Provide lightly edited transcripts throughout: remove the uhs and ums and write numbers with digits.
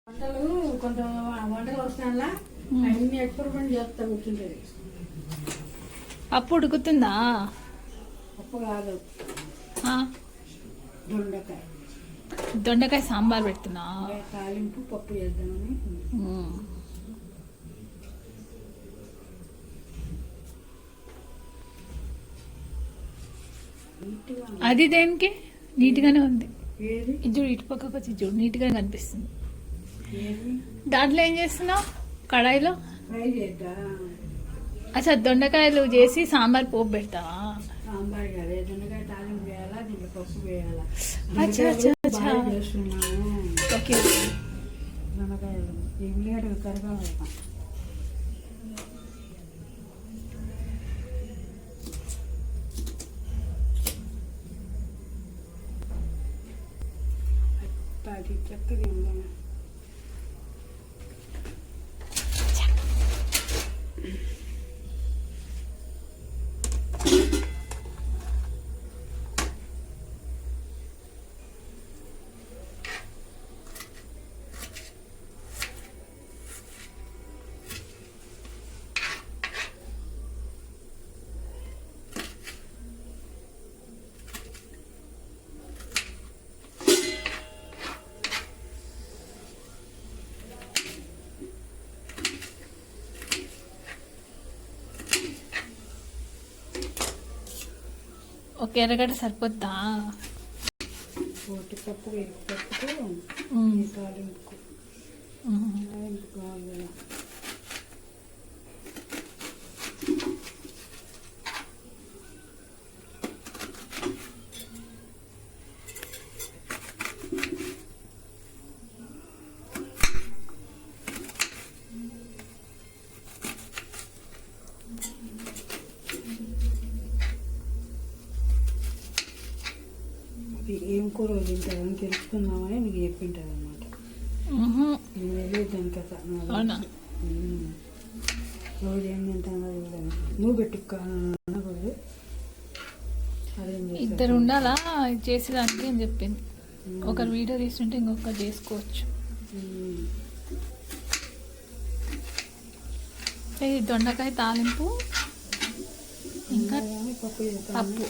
వంటలు కొంత వంటలు వస్తానులా అన్ని ఎక్స్పెరిమెంట్ చేస్తా కూర్చుంటుంది. పప్పు ఉడుకుతుందా? పప్పు కాదు, దొండకాయ. దొండకాయ సాంబార్ పెడుతున్నా. తాలింపు పప్పు చేద్దామని. అది దేనికి? నీట్గానే ఉంది. ఏది చూడు, ఇటు పక్కకు వచ్చి చూడు, నీట్గానే కనిపిస్తుంది. ఏది దాంట్లో ఏం చేస్తున్నావు? కడాయిలో ఫ్రై చేద్దా? అచ్చా, దొండకాయలు చేసి సాంబార్ పోపు పెడతావా? సాంబార్ కాదు, దొండకాయ తాలింపు వేయాలా, దీంట్లో పప్పు వేయాలా. అచ్చా అచ్చా అచ్చా, చేస్తున్నాము. ఓకే. దొండకాయలు ఈ ఉల్లిగడ్డలు కరగాలి. అది చక్కగా ఉండాలి. ఒక ఎర్రగడ్డ సరిపోద్దా? పోటీ పప్పు పప్పుకు తాలింపుకు కావాలి. ఏం కూర తింటారని తెలుసుకుందామని నీకు చెప్పింటారు అనమాట. నేను వెళ్ళేది దాని కథ. రోజు ఏం తింటానో చూడండి. నువ్వు పెట్టుకోకూడదు. ఇద్దరు ఉండాలా చేసేదానికి అని చెప్పింది. ఒకరు వీడియో తీసుకుంటే ఇంకొకరు చేసుకోవచ్చు. ఇది దొండకాయ తాలింపు, ఇంకా పప్పు.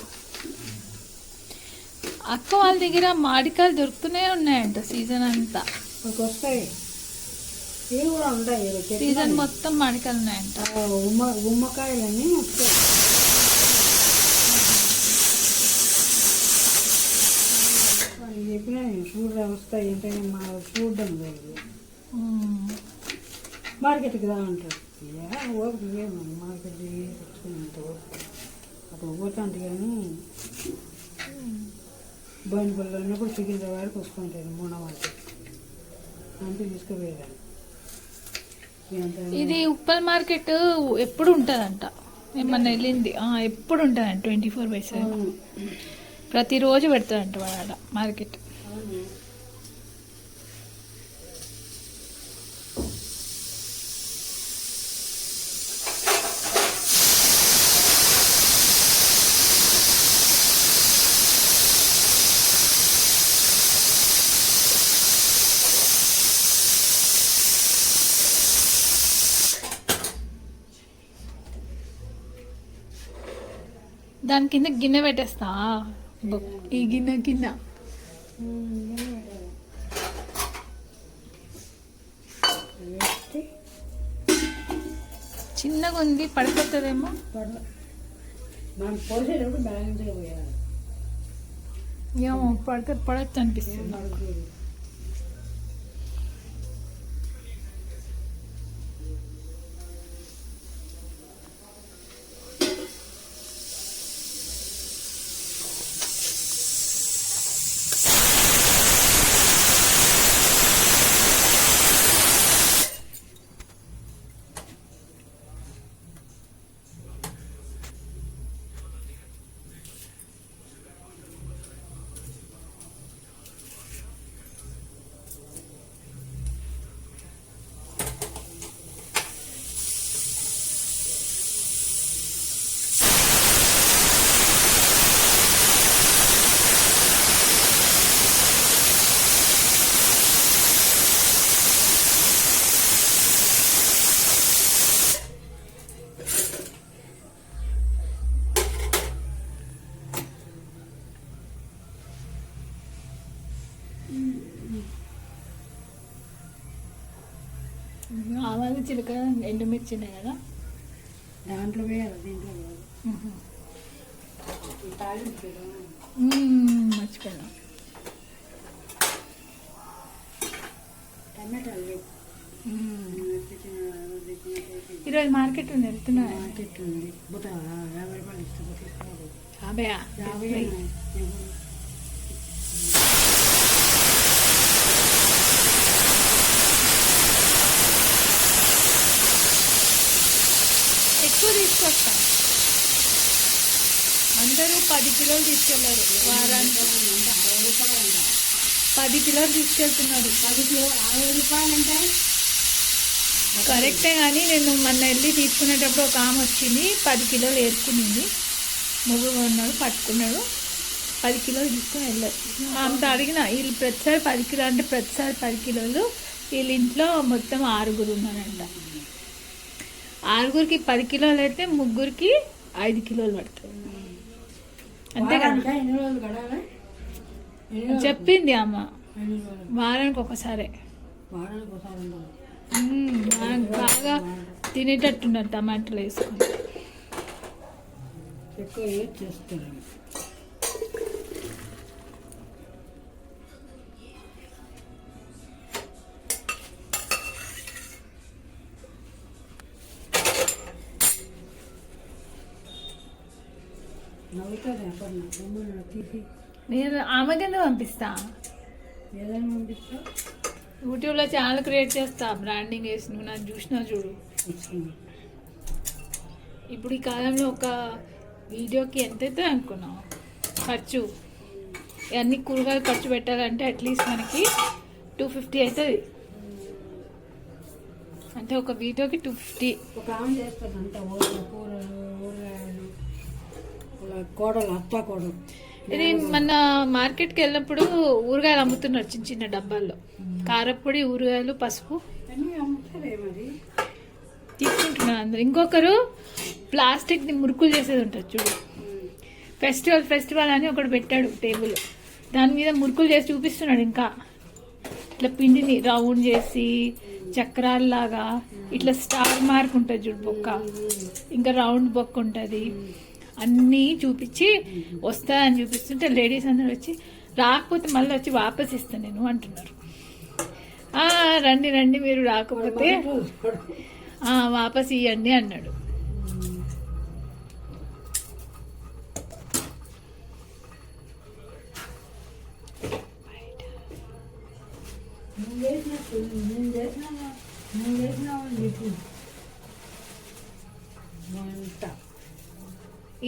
అక్క వాళ్ళ దగ్గర మామిడికాయలు దొరుకుతూనే ఉన్నాయంట సీజన్ అంతా. వస్తాయి, ఇవి కూడా ఉంటాయి. సీజన్ మొత్తం మామిడికాయలు ఉన్నాయంట. ఉమ్మకాయలని వస్తాయి. వాళ్ళు చెప్పినా నేను చూడ వస్తాయి ఏంటంటే మా చూడడం లేదు. మార్కెట్కి రా అంటారు. ఓపిక లేదు మనం మార్కెట్కి తెచ్చుకున్నంత ఓపిక. అప్పుడు పోతాంటి కానీ బండిపల్లిలో ఉన్నప్పుడు సికింద్రాబాద్కి వస్తుంటారు. మూడో మార్కెట్ అంతే తీసుకుపోయేదాన్ని. ఇది ఉప్పల్ మార్కెట్ ఎప్పుడు ఉంటుందంట. ఏమన్నా వెళ్ళింది ఎప్పుడు ఉంటుందంట. 24/7 ప్రతిరోజు పెడతాడంట వాడ మార్కెట్. దాని కింద గిన్నె పెట్టేస్తా. ఈ గిన్నె కింద చిన్నగా ఉంది, పడిపోతుందేమో. ఏమో పడచ్చు అనిపిస్తుంది. ఆవాలు చిలకడ ఎండుమిర్చి ఉన్నాయి కదా. దాంట్లో వేయాలి, దీంట్లో వేయాలి. మర్చిపోయినా. టమాటాలు లేవు. ఈరోజు మార్కెట్ ఉంది, వెళ్తున్నా. మార్కెట్ ఉంది. 50 రూపాయలు ఇస్తుంది. 50 ఎక్కువ తీసుకొస్తా. అందరూ 10 కిలోలు తీసుకెళ్లారు వారానికి. 10 కిలోలు తీసుకెళ్తున్నారు. 10 కిలో 60 రూపాయలు అంటే కరెక్టే, కానీ నేను మొన్న వెళ్ళి తీసుకునేటప్పుడు ఒక ఆమె వచ్చింది, 10 కిలోలు ఏరుకునింది. మొగ్గు కొన్నాడు, పట్టుకున్నాడు, 10 కిలోలు తీసుకుని వెళ్ళారు. ఆమెతో అడిగిన, వీళ్ళు ప్రతిసారి 10 కిలో అంటే ప్రతిసారి 10 కిలోలు. వీళ్ళ ఇంట్లో మొత్తం 6 ఉన్నారంట. 6కి 10 కిలోలు అయితే ముగ్గురికి 5 కిలోలు పడతాయి. అంతే కదా ఎన్ని రోజులు గడాలి? చెప్పింది అమ్మ. వారానికి ఒకసారి. వారానికి ఒకసారి ఉండాలి. బాగా తినేటట్టున్నారు టమాటాలు వేసుకొని. ఎక్కువ యూజ్ చేస్తారు. నవ్వుతుంది అప్పుడు తీసి నేను ఆమె కింద పంపిస్తా. ఏదైనా పంపిస్తా. యూట్యూబ్లో ఛానల్ క్రియేట్ చేస్తా, బ్రాండింగ్ వేసి. నువ్వు నాకు చూసినా చూడు. ఇప్పుడు ఈ కాలంలో ఒక వీడియోకి ఎంత అవుతుంది అనుకున్నావు ఖర్చు? అన్ని కూరగాయలు ఖర్చు పెట్టాలంటే అట్లీస్ట్ మనకి 250 అవుతుంది. అంటే ఒక వీడియోకి 250. ఒక ఆమె చేస్తుంది అంత కూరలు ఊరగాయలు కోడలు, అత్త కోడలు. ఇది మన మార్కెట్కి వెళ్ళినప్పుడు ఊరగాయలు అమ్ముతున్నారు చిన్న చిన్న డబ్బాల్లో. కారప్పొడి, ఊరగాయలు, పసుపు మరి తీసుకుంటున్నారు అందరు. ఇంకొకరు ప్లాస్టిక్ని మురుకులు చేసేది ఉంటుంది చూడు. ఫెస్టివల్ అని ఒకటి పెట్టాడు టేబుల్, దాని మీద మురుకులు చేసి చూపిస్తున్నాడు. ఇంకా ఇట్లా పిండిని రౌండ్ చేసి చక్రాల్లాగా ఇట్లా స్టార్ మార్క్ ఉంటుంది చూడు బొక్క, ఇంకా రౌండ్ బొక్క ఉంటుంది. అన్నీ చూపించి వస్తాయని చూపిస్తుంటే లేడీస్ అందరూ వచ్చి, రాకపోతే మళ్ళీ వచ్చి వాపస్ ఇస్తాను నేను అంటున్నారు. రండి రండి, మీరు రాకపోతే వాపస్ ఇవ్వండి అన్నాడు.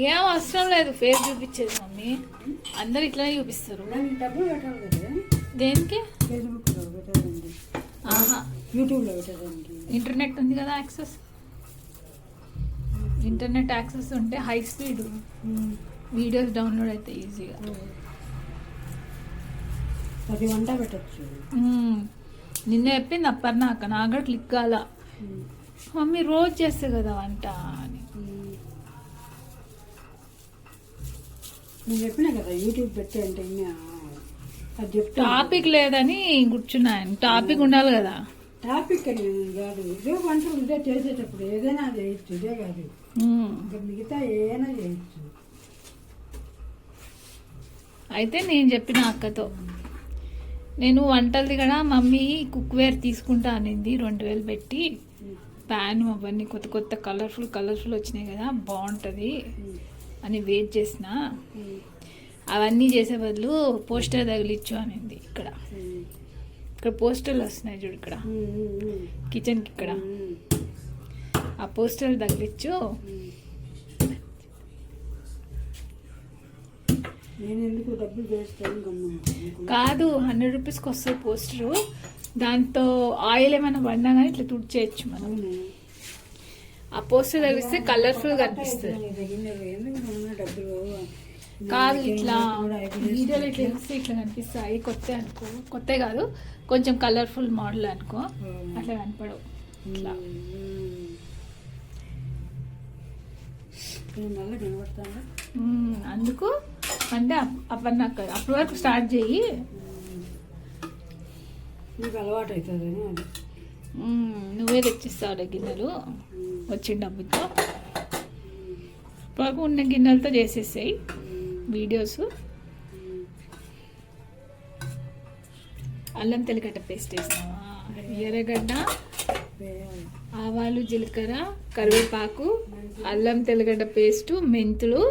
ఏం అవసరం లేదు ఫేస్ చూపించేది మమ్మీ, అందరు ఇట్లానే చూపిస్తారు. డబ్బులు పెట్టాలి కదా దేనికి? ఫేస్బుక్లో పెట్టాలండి, యూట్యూబ్లో పెట్టాలండి. ఇంటర్నెట్ ఉంది కదా యాక్సెస్. ఇంటర్నెట్ యాక్సెస్ ఉంటే హై స్పీడ్ వీడియోస్ డౌన్లోడ్ అయితే ఈజీగా. 10 వంట పెట్టచ్చు. నిన్న చెప్పింది అప్పర్నాక, నాకు కూడా క్లిక్ కాల. మమ్మీ రోజు చేస్తే కదా వంట అని. నేను చెప్పినా కదా యూట్యూబ్ పెట్టి అంటే అది చెప్తా. టాపిక్ లేదని కూర్చున్నాను. టాపిక్ ఉండాలి కదా. టాపిక్ అని కాదు, ఇదే వంటలు ఇదే చేసేటప్పుడు ఏదైనా చేయొచ్చు, ఇదే కాదు ఇంకా మిగతా ఏదైనా చేయొచ్చు. అయితే నేను చెప్పిన అక్కతో, నేను వంటలది కూడా మమ్మీ కుక్వేర్ తీసుకుంటా అనింది 2000 పెట్టి. ప్యాన్ అవన్నీ కొత్త కొత్త కలర్ఫుల్ వచ్చినాయి కదా, బాగుంటుంది అని వెయిట్ చేసిన. అవన్నీ చేసే బదులు పోస్టర్ తగిలిచ్చు అనింది. ఇక్కడ పోస్టర్లు వస్తున్నాయి చూడు, ఇక్కడ కిచెన్కి ఇక్కడ ఆ పోస్టర్లు తగిలిచ్చు. కాదు, 100 రూపీస్కి వస్తుంది పోస్టరు. దాంతో ఆయిల్ ఏమైనా పడినా కానీ ఇట్లా తుడిచేయచ్చు మనం. ఆ పోస్టర్ తగిలిస్తే కలర్ఫుల్ కనిపిస్తుంది. కాదు, ఇట్లా వీడియోలు ఇట్లా చూస్తే ఇట్లా కనిపిస్తాయి. కొత్త అనుకో, కొత్త కాదు, కొంచెం కలర్ఫుల్ మోడల్ అనుకో, అట్లా కనపడవు. ఇట్లా అందుకు అంటే అప్పటినాక అప్పటి వరకు స్టార్ట్ చేయి, నీకు అలవాటు అవుతుంది. నువ్వే తెచ్చిస్తావు గిన్నెలు వచ్చిన డబ్బుతో. బాగా ఉన్న గిన్నెలతో చేసేసాయి వీడియోస్. అల్లం తెల్లగడ్డ పేస్ట్ వేసినావా? ఎర్రగడ్డ, ఆవాలు, జీలకర్ర, కరివేపాకు, అల్లం తెల్లగడ్డ పేస్టు, మెంతులు,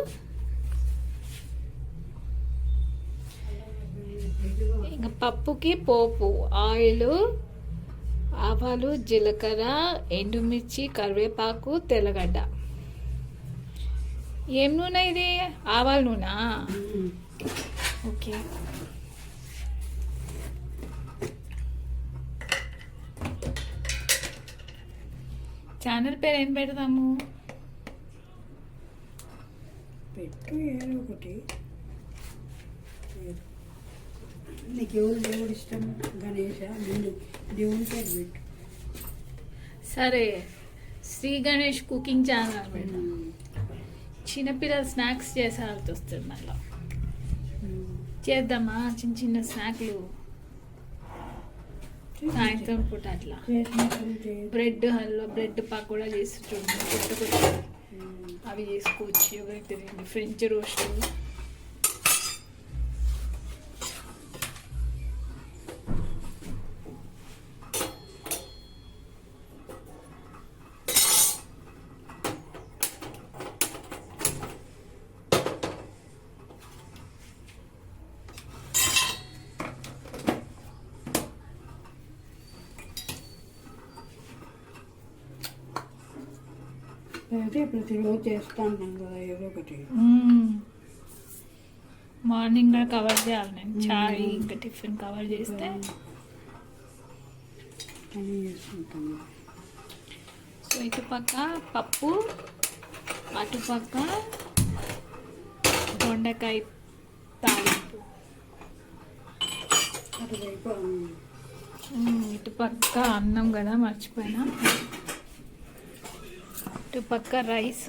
ఇంకా పప్పుకి పోపు, ఆయిల్, ఆవాలు, జీలకర్ర, ఎండుమిర్చి, కరివేపాకు, తెల్లగడ్డ. ఏం నూనె ఇది? ఆవాల నూనె. ఓకే. ఛానల్ పేరు ఏం పెడదాము? పెట్టు ఏదో ఒకటి. నీకు ఎవరు దేవుడు ఇష్టం? గణేష, నేను దేవుని పేరు పెట్టు. సరే, శ్రీ గణేష్ కుకింగ్ ఛానల్ పెడదాం. చిన్నపిల్లలు స్నాక్స్ చేసాల్సి వస్తుంది మళ్ళీ. చేద్దామా చిన్న చిన్న స్నాక్లు సాయంత్రం పూట అట్లా. బ్రెడ్ హల్వా, బ్రెడ్ పకోడా చేసి చూడండి, కొత్త కొత్త అవి చేసుకోవచ్చు. ఎవరికి తెలియండి. ఫ్రెంచ్ రోస్ట్, అయితే ప్రతిరోజు చేస్తా ఉంటాం కదా ఏదో ఒకటి. మార్నింగ్ కూడా కవర్ చేయాలి నేను. చాయ్ ఇంకా టిఫిన్ కవర్ చేస్తే పని చేసుకుంటాను. సో ఇటుపక్క పప్పు, అటుపక్క దొండకాయ తాలింపు, అటువైపు ఇటుపక్క అన్నం కదా మర్చిపోయినా. ఇటుపక్క రైస్,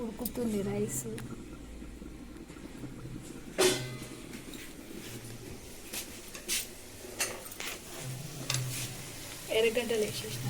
ఉడుకుతుంది రైస్. ఎర్రగడ్డలు వేసేసిన.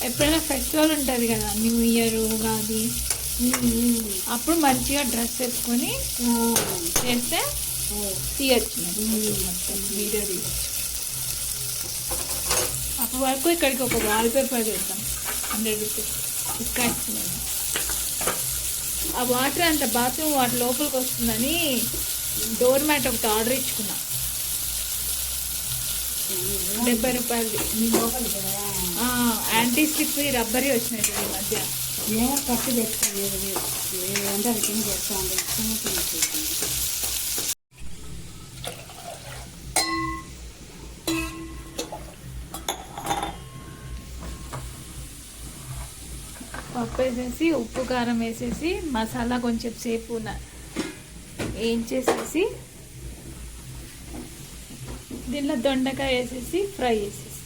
ఎప్పుడైనా ఫెస్టివల్ ఉంటుంది కదా, న్యూ ఇయర్, ఉగాది, అప్పుడు మంచిగా డ్రెస్ వేసుకొని చేస్తే తీయచ్చు, మొత్తం వీడియో తీయచ్చు. అప్పటి వరకు ఇక్కడికి ఒక వాల్ పేపర్ చేద్దాం, 100 రూపీస్ ఇక్కడికి. ఆ వాటర్ అంత బాత్రూమ్ వాటర్ లోపలికి వస్తుందని డోర్ మ్యాట్ ఒకటి ఆర్డర్ ఇచ్చుకున్నా, 70 రూపాయలది. యాంటీ స్లిప్ రబ్బరీ వచ్చినాయి ఈ మధ్య. ఏమో కట్టి పెట్టుకునేది అంటే అది కింద చేస్తా ఉంటాయి. పప్పు వేసేసి ఉప్పు కారం వేసేసి మసాలా కొంచెం సేపు వేయించేసేసి దీనిలో దొండకాయ వేసేసి ఫ్రై చేసేసి,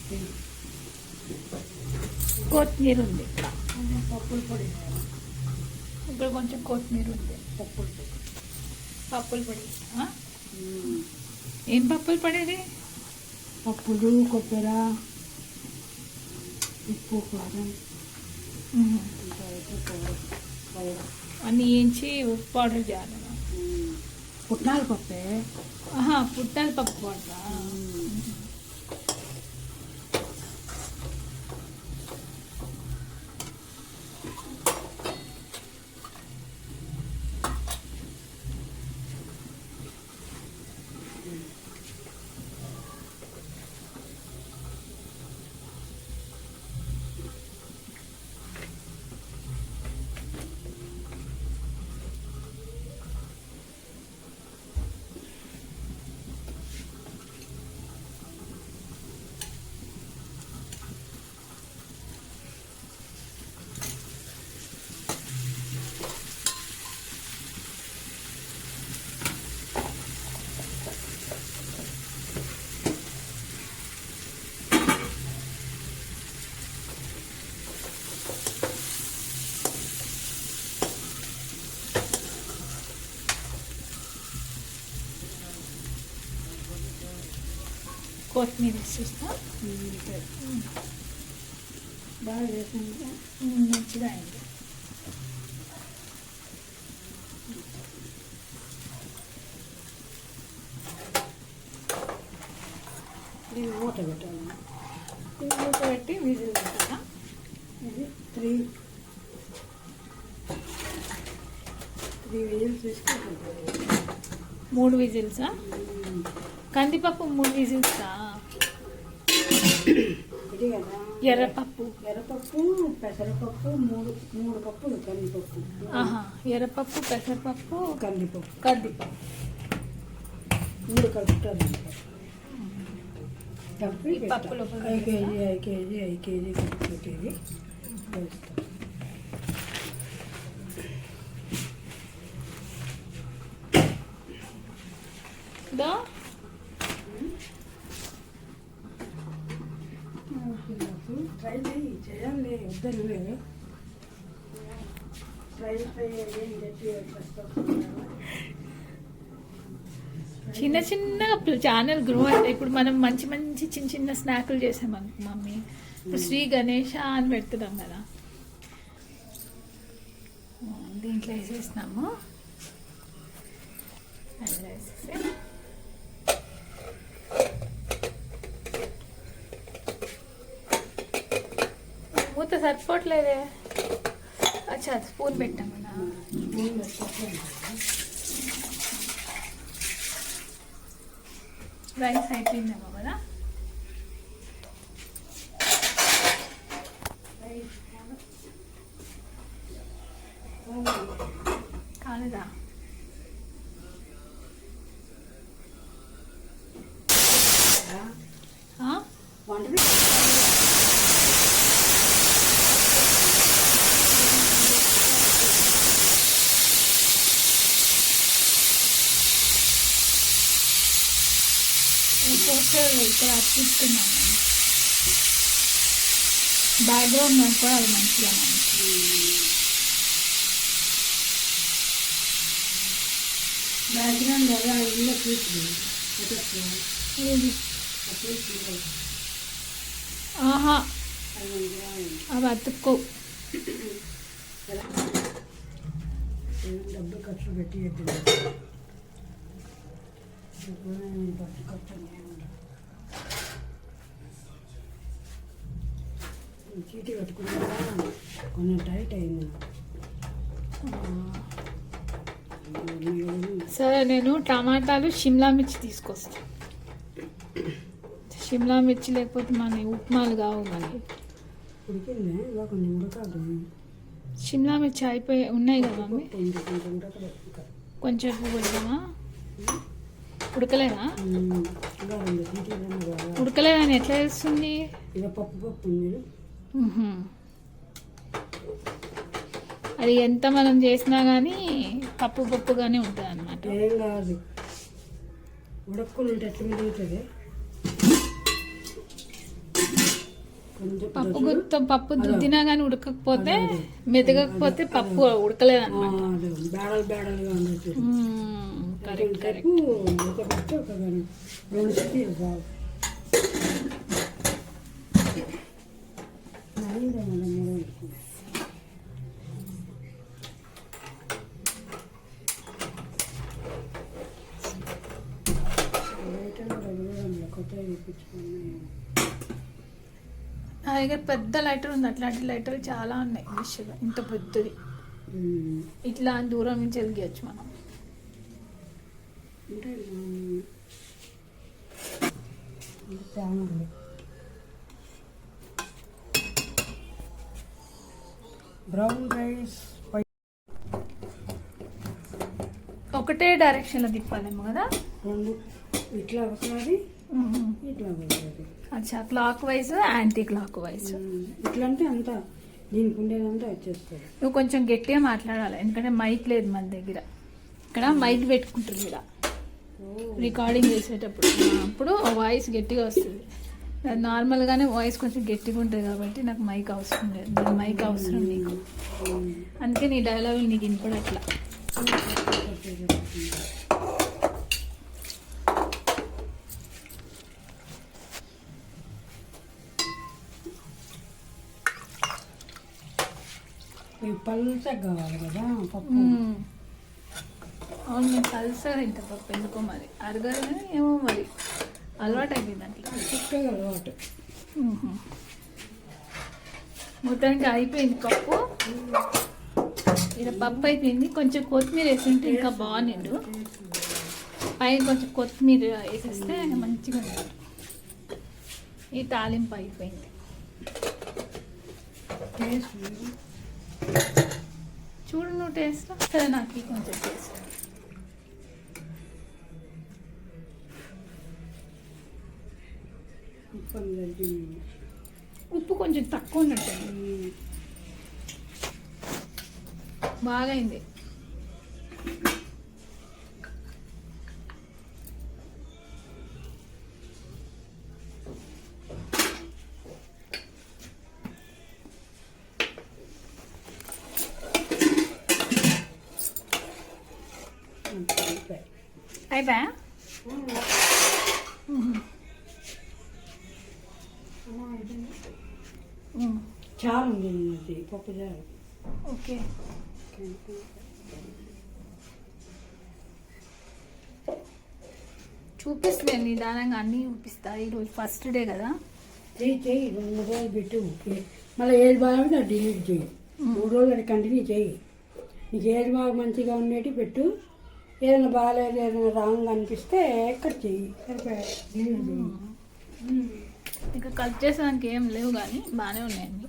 కొత్తిమీర ఉంది పప్పుల పొడి, ఇక్కడ కొంచెం కొత్తిమీర ఉంది. పప్పుల పొడి ఏం పప్పుల పొడి ఇది? పప్పులు, కొబ్బరి, ఉప్పు, కారం అన్నీ వేయించి పౌడర్ చేయాలి. పుట్నాల పప్పే. పుట్నాల పప్పు పౌడరా? కొత్తిమీర వేసేస్తా. బాగా చేసాను. మంచిగా అయింది. దీన్ని మూట పెట్టాలి. మూత పెట్టి విజిల్ పెట్టాలా? ఇది 3 విజిల్స్ తీసుకుంటాను. 3 విజిల్సా? కందిపప్పు 3 విజిల్సా? ఇది కదా ఎర్రపప్పు, పెసరపప్పు, 3 కప్పులు కందిపప్పు. ఎర్రపప్పు, పెసరపప్పు, కందిపప్పు 3 కలుపుతారు. కలిపి పప్పులో 5 కేజీ కలిపి పెట్టేది వేస్తాం. ట్రై చేయాలి. వద్దని ట్రై ఏం చెప్పి చిన్న చిన్నగా ఛానల్ గ్రో అయితే ఇప్పుడు మనం మంచి మంచి చిన్న చిన్న స్నాక్లు చేసామనుకో మమ్మీ, ఇప్పుడు శ్రీ గణేష అని పెడుతున్నాం కదా, దీంట్లో వేసేసినాము. అందులో వేసేసి మూత సరిపోవట్లేదే. అచ్చా స్పూన్ పెట్టాం కదా. రైస్ అయిపోయిందేమో కదా. కాలేదా? ఇక్కడ అర్పిస్తున్నాను. బ్యాక్గ్రౌండ్ కూడా అది మంచిగా బ్యాక్గ్రౌండ్ ఎలా ఇల్లు చూస్తుంది. ఆహా అవి అతుక్కో. డబ్బు ఖర్చు పెట్టి చీటీ కట్టుకున్నా కొంచెం టైట్ అయింది. సరే నేను టమాటాలు షిమ్లా మిర్చి తీసుకొస్తాను. షిమ్లా మిర్చి లేకపోతే మన ఉప్మాలు కావు మనకి. ఉడికింది ఇలా కొంచెం ఉడకాలి. షిమ్లా మిర్చి అయిపోయి ఉన్నాయి కదా మమ్మీ, కొంచెం ఉడకమా? ఉడకలేదా? ఉడకలేదని ఎట్లా తెలుస్తుంది? ఇక పప్పు ఉంది. అది ఎంత మనం చేసినా కానీ పప్పుగానే ఉంటుంది అన్నమాట. ఏం కాదు, ఉడక్కుని ఉంటే ఎట్లా మిగులుతుంది. పప్పు దుద్దినా కానీ ఉడకకపోతే, మెదగకపోతే పప్పు ఉడకలేదు అన్నమాట. బేడలుగా ఉండదు. Correct correct. ఉడకబెట్టి ఒక 2 సిటీలు బాగు. నా దగ్గర పెద్ద లైటర్ ఉంది. అట్లాంటి లైటర్ చాలా ఉన్నాయి విషయంగా. ఇంత పెద్దది ఇట్లా దూరం నుంచి వెలిగించచ్చు మనం. బ్రౌన్ రైస్ ఒకటే డైరెక్షన్లో తిప్పాలేమో కదా. 2 ఇట్లా ఒకసారి ఇట్లా ఒకసారి. అచ్చా, clock wise anti clock wise. ఇట్లా అంటే అంతా దీనికి ఉండేదంతా వచ్చేస్తుంది. నువ్వు కొంచెం గట్టిగా మాట్లాడాలి, ఎందుకంటే మైక్ లేదు మన దగ్గర. ఇక్కడ మైక్ పెట్టుకుంటుంది ఇక్కడ రికార్డింగ్ చేసేటప్పుడు, అప్పుడు వాయిస్ గట్టిగా వస్తుంది. నార్మల్గానే వాయిస్ కొంచెం గట్టిగా ఉంటుంది కాబట్టి నాకు మైక్ అవసరం లేదు. నీ మైక్ అవసరం నీకు, అందుకే నీ డైలాగులు నీకు వినపడట్లా. ఇవి పల్చగా కావాలి కదా పప్పు. అవును, నేను పల్సగా తింటా పప్పు, ఎందుకో మరి అరగదు ఏమో మరి అలవాటు అయిపోయింది అట్లా. చిక్కగా అలవాటు. మొత్తానికి అయిపోయింది పప్పు. ఇలా పప్పు అయిపోయింది. కొంచెం కొత్తిమీర వేసింటే ఇంకా బాగుండు. పైన కొంచెం కొత్తిమీర వేసేస్తే మంచిగా ఉంటుంది. ఈ తాలింపు అయిపోయింది. చూడు నువ్వు టేస్ట్ సరే, నాకు కొంచెం టేస్ట్. ఉప్పు కొంచెం తక్కువ ఉన్నట్టు బాగా అయింది. అయిపోయా? చారు ఉంది అది పప్పు చారు. ఓకే, చూపిస్తాను నిదానంగా అన్నీ చూపిస్తా. ఈరోజు ఫస్ట్ డే కదా. చెయ్యి 2 రోజులు పెట్టు. మళ్ళీ ఏది బాగుంటే అది డిలీట్ చేయి. 3 రోజులు అది కంటిన్యూ చేయి. నీకు ఏది బాగా మంచిగా ఉండేటి పెట్టు. ఏదైనా బాగాలేదు, ఏదైనా రాంగ్ అనిపిస్తే కట్ చెయ్యి. సరిపోయా, డిలీట్ చేయి. ఇంకా కట్ చేసేదానికి ఏం లేవు కానీ బాగానే ఉన్నాయండి.